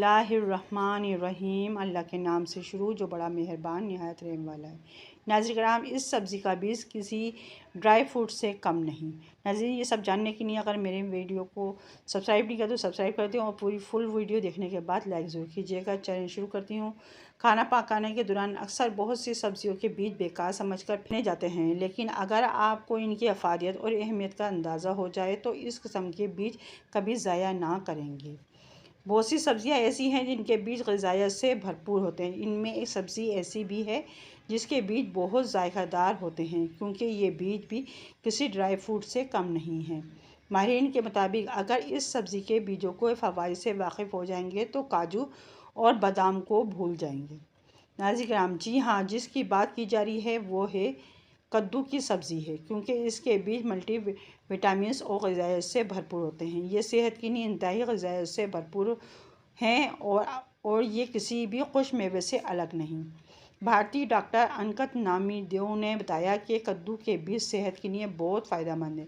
बिस्मिल्लाहिर्रहमानिर्रहीम। अल्लाह के नाम से शुरू जो बड़ा मेहरबान निहायत रहम वाला है। नाज़रीन कराम, इस सब्ज़ी का बीज किसी ड्राई फ्रूट से कम नहीं। नाज़रीन ये सब जानने के लिए अगर मेरे वीडियो को सब्सक्राइब नहीं किया तो सब्सक्राइब करती हूँ और पूरी फुल वीडियो देखने के बाद लाइक ज़रूर कीजिएगा। चैनल शुरू करती हूँ। खाना पकाने के दौरान अक्सर बहुत सी सब्जियों के बीज बेकार समझकर फेंके जाते हैं, लेकिन अगर आपको इनकी अफादियत और अहमियत का अंदाज़ा हो जाए तो इस किस्म के बीज कभी ज़ाया ना करेंगे। बहुत सी सब्ज़ियाँ ऐसी हैं जिनके बीज ग़िज़ायत से भरपूर होते हैं। इनमें एक सब्ज़ी ऐसी भी है जिसके बीज बहुत जायकादार होते हैं, क्योंकि ये बीज भी किसी ड्राई फ्रूट से कम नहीं हैं। माहिरीन के मुताबिक अगर इस सब्ज़ी के बीजों को फ़वाइद से वाकिफ़ हो जाएंगे तो काजू और बादाम को भूल जाएंगे। नाज़रीन किराम, जी हाँ, जिसकी बात की जा रही है वो है कद्दू की सब्ज़ी है, क्योंकि इसके बीज मल्टी विटामिन्स और ग़िज़ायत से भरपूर होते हैं। ये सेहत के लिए इंतहाई ग़िज़ायत से भरपूर हैं और ये किसी भी खुश मेवे से अलग नहीं। भारतीय डॉक्टर अनकत नामीदेव ने बताया कि कद्दू के बीज सेहत के लिए बहुत फ़ायदेमंद है।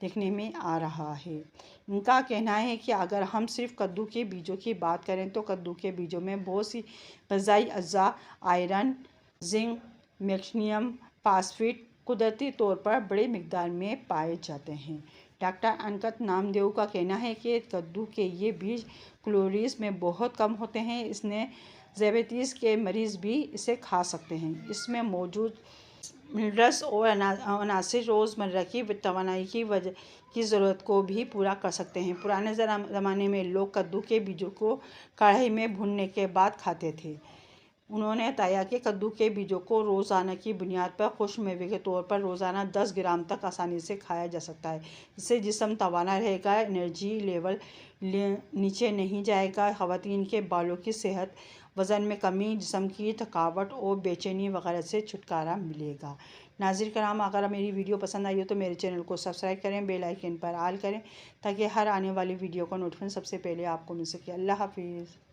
देखने में आ रहा है। इनका कहना है कि अगर हम सिर्फ कद्दू के बीजों की बात करें तो कद्दू के बीजों में बहुत सी ग़िज़ाई अज्जा आयरन, जिंक, मैग्नीशियम, फास्फेट कुदरती तौर पर बड़े मिकदार में पाए जाते हैं। डॉक्टर अनकत नामदेव का कहना है कि कद्दू के ये बीज कैलोरीज में बहुत कम होते हैं। इसने ज़ियाबतीस के मरीज़ भी इसे खा सकते हैं। इसमें मौजूद मिनरल्स और अनासिर रोज़मर्रा की तवानाई की ज़रूरत को भी पूरा कर सकते हैं। पुराने ज़माने में लोग कद्दू के बीजों को कढ़ाई में भूनने के बाद खाते थे। उन्होंने बताया कि कद्दू के बीजों को रोज़ाना की बुनियाद पर खुश मेवे के तौर पर रोज़ाना 10 ग्राम तक आसानी से खाया जा सकता है। इससे जिस्म तवाना रहेगा, एनर्जी लेवल नीचे नहीं जाएगा, ख़वातीन के बालों की सेहत, वज़न में कमी, जिस्म की थकावट और बेचैनी वगैरह से छुटकारा मिलेगा। नाज़रीन कराम, अगर मेरी वीडियो पसंद आई हो तो मेरे चैनल को सब्सक्राइब करें, बेल आइकन पर ऑल करें ताकि हर आने वाली वीडियो का नोटिफिकेशन सबसे पहले आपको मिल सके। अल्लाह हाफिज़।